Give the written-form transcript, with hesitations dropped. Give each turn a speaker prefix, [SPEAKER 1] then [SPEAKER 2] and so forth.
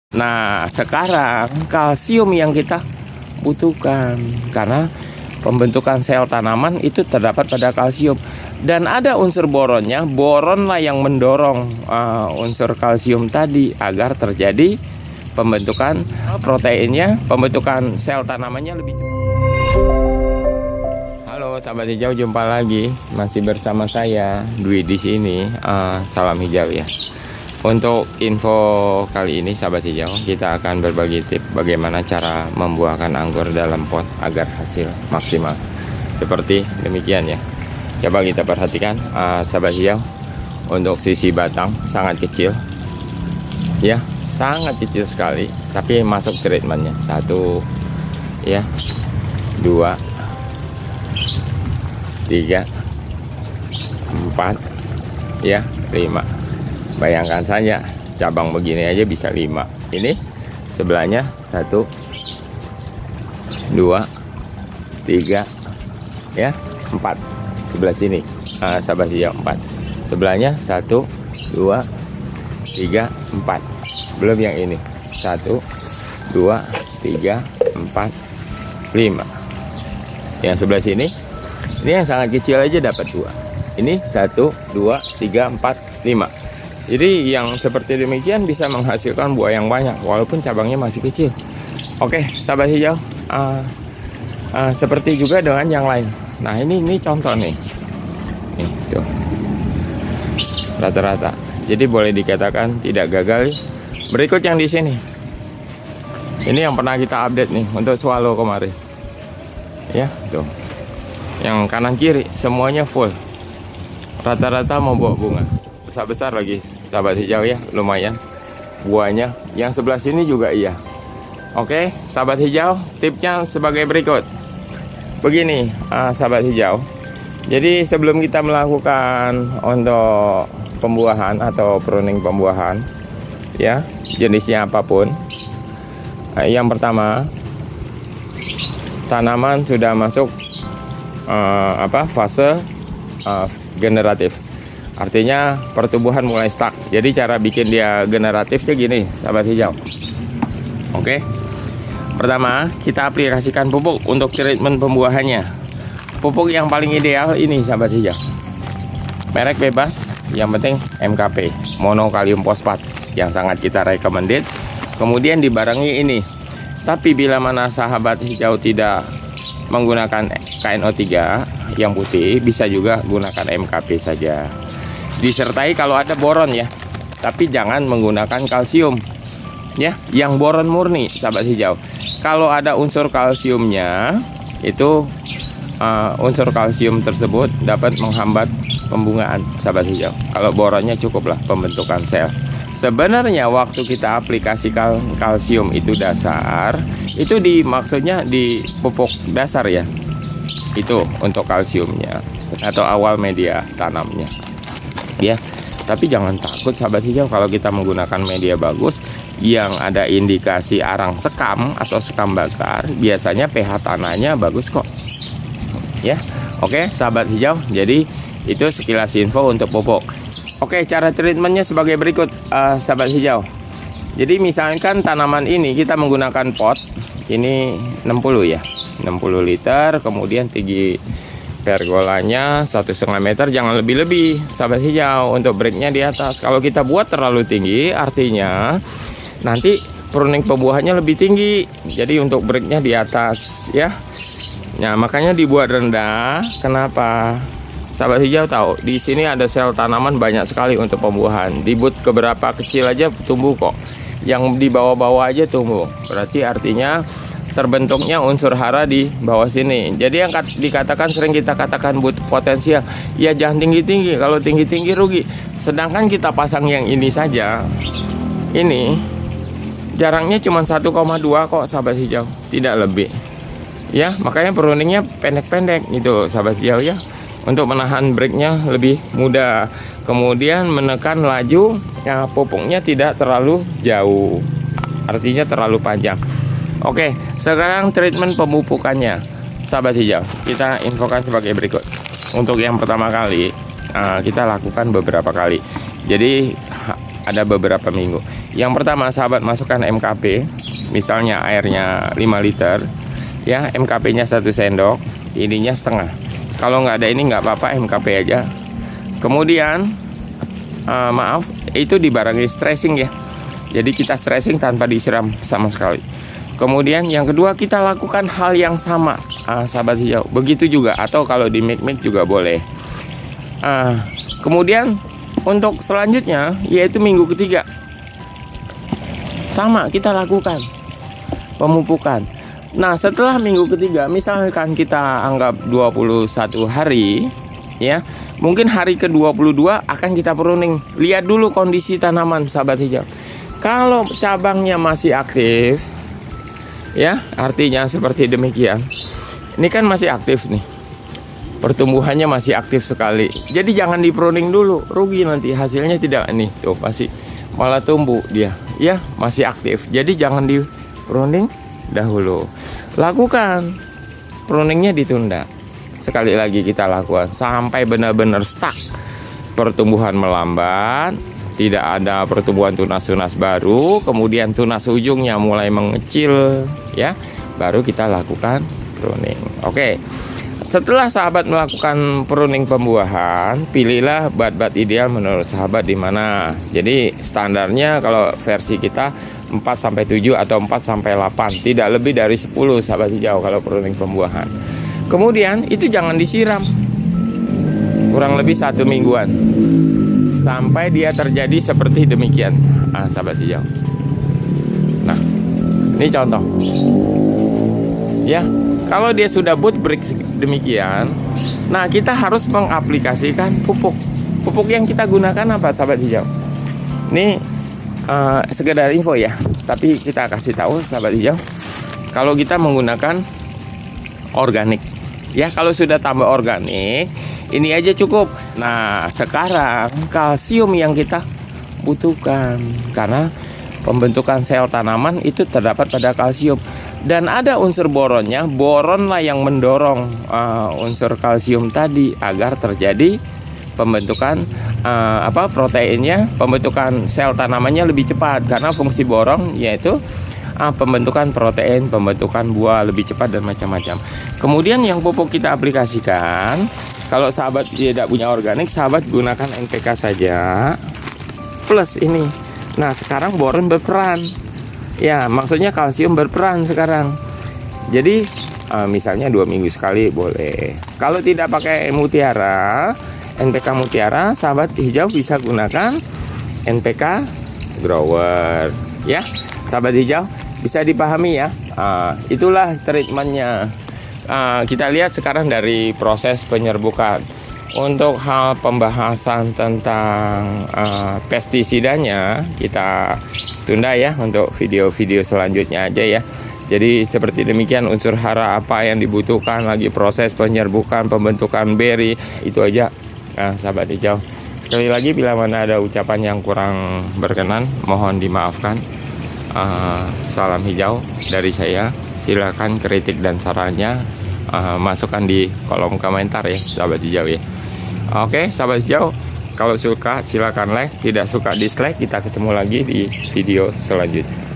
[SPEAKER 1] Nah, sekarang kalsium yang kita butuhkan karena pembentukan sel tanaman itu terdapat pada kalsium dan ada unsur boronnya. Boronlah yang mendorong unsur kalsium tadi agar terjadi pembentukan proteinnya, pembentukan sel tanamannya lebih cepat. Halo sahabat hijau, jumpa lagi masih bersama saya Dwi di sini. Salam hijau ya. Untuk info kali ini sahabat hijau, kita akan berbagi tips bagaimana cara membuahkan anggur dalam pot agar hasil maksimal. Seperti demikian ya. Coba kita perhatikan sahabat hijau. Untuk sisi batang sangat kecil. Ya, sangat kecil sekali, tapi masuk treatmentnya. 1 ya, 2, 3, 4 ya, 5. Bayangkan saja cabang begini aja bisa 5. Ini sebelahnya 1, 2, 3 ya, 4. Sebelah sini sahabat hijau 4. Sebelahnya 1, 2, 3, 4. Belum yang ini 1, 2, 3, 4, 5. Yang sebelah sini ini yang sangat kecil aja dapat 2. Ini 1, 2, 3, 4, 5. Jadi yang seperti demikian bisa menghasilkan buah yang banyak walaupun cabangnya masih kecil. Oke sahabat hijau, seperti juga dengan yang lain. Nah ini contoh nih tuh, rata-rata. Jadi boleh dikatakan tidak gagal. Berikut yang di sini. Ini yang pernah kita update nih untuk swallow kemarin. Ya tuh, yang kanan kiri semuanya full. Rata-rata mau buah bunga besar-besar lagi sahabat hijau ya, lumayan buahnya. Yang sebelah sini juga iya. Oke sahabat hijau, tipsnya sebagai berikut. Begini sahabat hijau, jadi sebelum kita melakukan untuk pembuahan atau pruning pembuahan ya, jenisnya apapun, yang pertama tanaman sudah masuk fase generatif. Artinya pertumbuhan mulai stuck. Jadi cara bikin dia generatifnya gini sahabat hijau. Oke. Pertama kita aplikasikan pupuk untuk treatment pembuahannya. Pupuk yang paling ideal ini sahabat hijau. Merek bebas, yang penting MKP, monokalium fosfat, yang sangat kita recommended. Kemudian dibarengi ini. Tapi bila mana sahabat hijau tidak menggunakan KNO3 yang putih, bisa juga gunakan MKP saja. Disertai kalau ada boron ya, tapi jangan menggunakan kalsium ya, yang boron murni sahabat hijau. Kalau ada unsur kalsiumnya, itu unsur kalsium tersebut dapat menghambat pembungaan sahabat hijau. Kalau boronnya cukuplah pembentukan sel. Sebenarnya waktu kita aplikasikan kalsium itu dasar, itu maksudnya di pupuk dasar ya, itu untuk kalsiumnya atau awal media tanamnya ya. Tapi jangan takut sahabat hijau, kalau kita menggunakan media bagus yang ada indikasi arang sekam atau sekam bakar, biasanya pH tanahnya bagus kok ya. Oke sahabat hijau, jadi itu sekilas info untuk pupuk. Oke, cara treatmentnya sebagai berikut sahabat hijau. Jadi misalkan tanaman ini kita menggunakan pot ini 60 ya, 60 liter, kemudian tinggi pergolanya 1,5 meter, jangan lebih-lebih sahabat hijau. Untuk breaknya di atas. Kalau kita buat terlalu tinggi, artinya nanti pruning pembuahannya lebih tinggi. Jadi untuk breaknya di atas ya. Nah makanya dibuat rendah. Kenapa? Sahabat hijau tahu di sini ada sel tanaman banyak sekali untuk pembuahan. Dibuat keberapa kecil aja tumbuh kok. Yang di bawah-bawah aja tumbuh. Berarti artinya terbentuknya unsur hara di bawah sini. Jadi yang dikatakan, sering kita katakan butuh potensial, ya jangan tinggi-tinggi. Kalau tinggi-tinggi rugi. Sedangkan kita pasang yang ini saja, ini jarangnya cuma 1,2 kok sahabat hijau, tidak lebih ya. Makanya pruningnya pendek-pendek gitu sahabat hijau ya, untuk menahan breaknya lebih mudah. Kemudian menekan laju ya, pupuknya tidak terlalu jauh, artinya terlalu panjang. Oke, sekarang treatment pemupukannya sahabat hijau kita infokan sebagai berikut. Untuk yang pertama kali kita lakukan beberapa kali, jadi ada beberapa minggu. Yang pertama, sahabat masukkan MKP, misalnya airnya 5 liter, ya, MKP-nya 1 sendok, ininya setengah. Kalau nggak ada ini nggak apa-apa, MKP aja. Kemudian, maaf, itu dibarengi stressing ya. Jadi kita stressing tanpa disiram sama sekali. Kemudian yang kedua, kita lakukan hal yang sama, sahabat hijau. Begitu juga, atau kalau di make juga boleh. Kemudian untuk selanjutnya, yaitu minggu ketiga, sama kita lakukan pemupukan. Nah, setelah minggu ketiga, misalkan kita anggap 21 hari, ya, mungkin hari ke-22 akan kita pruning. Lihat dulu kondisi tanaman, sahabat hijau. Kalau cabangnya masih aktif, ya, artinya seperti demikian. Ini kan masih aktif nih, pertumbuhannya masih aktif sekali. Jadi jangan di pruning dulu, rugi nanti hasilnya tidak. Nih tuh masih malah tumbuh dia, ya, masih aktif. Jadi jangan di pruning dahulu. Lakukan pruningnya, ditunda. Sekali lagi kita lakukan sampai benar-benar stuck. Pertumbuhan melambat, tidak ada pertumbuhan tunas-tunas baru, kemudian tunas ujungnya mulai mengecil, ya, baru kita lakukan pruning. Oke. Setelah sahabat melakukan pruning pembuahan, pilihlah bat-bat ideal menurut sahabat di mana. Jadi standarnya kalau versi kita 4-7 atau 4-8, tidak lebih dari 10, sahabat hijau, kalau pruning pembuahan. Kemudian itu jangan disiram, kurang lebih 1 mingguan, sampai dia terjadi seperti demikian, sahabat hijau. Nah, ini contoh, ya. Kalau dia sudah boot break demikian, nah kita harus mengaplikasikan pupuk. Pupuk yang kita gunakan apa, sahabat hijau? Ini sekedar info ya, tapi kita kasih tahu, sahabat hijau, kalau kita menggunakan organik, ya, kalau sudah tambah organik, ini aja cukup. Nah, sekarang kalsium yang kita butuhkan, karena pembentukan sel tanaman itu terdapat pada kalsium. Dan ada unsur boronnya, boronlah yang mendorong unsur kalsium tadi agar terjadi pembentukan proteinnya, pembentukan sel tanamannya lebih cepat, karena fungsi boron yaitu pembentukan protein, pembentukan buah lebih cepat dan macam-macam. Kemudian yang pupuk kita aplikasikan, kalau sahabat tidak punya organik, sahabat gunakan NPK saja plus ini. Nah, sekarang boron berperan. Ya, maksudnya kalsium berperan sekarang. Jadi misalnya 2 minggu sekali boleh. Kalau tidak pakai mutiara, NPK mutiara, sahabat hijau bisa gunakan NPK grower, ya, sahabat hijau, bisa dipahami ya. Itulah treatmentnya. Kita lihat sekarang dari proses penyerbukan. Untuk hal pembahasan tentang pestisidanya kita tunda ya, untuk video-video selanjutnya aja ya. Jadi seperti demikian, unsur hara apa yang dibutuhkan, lagi proses penyerbukan, pembentukan beri, itu aja. Nah, sahabat hijau, sekali lagi bila mana ada ucapan yang kurang berkenan, mohon dimaafkan. Salam hijau dari saya. Silakan kritik dan sarannya masukkan di kolom komentar ya, sahabat hijau ya. Oke, sahabat hijau, kalau suka silakan like, tidak suka dislike. Kita ketemu lagi di video selanjutnya.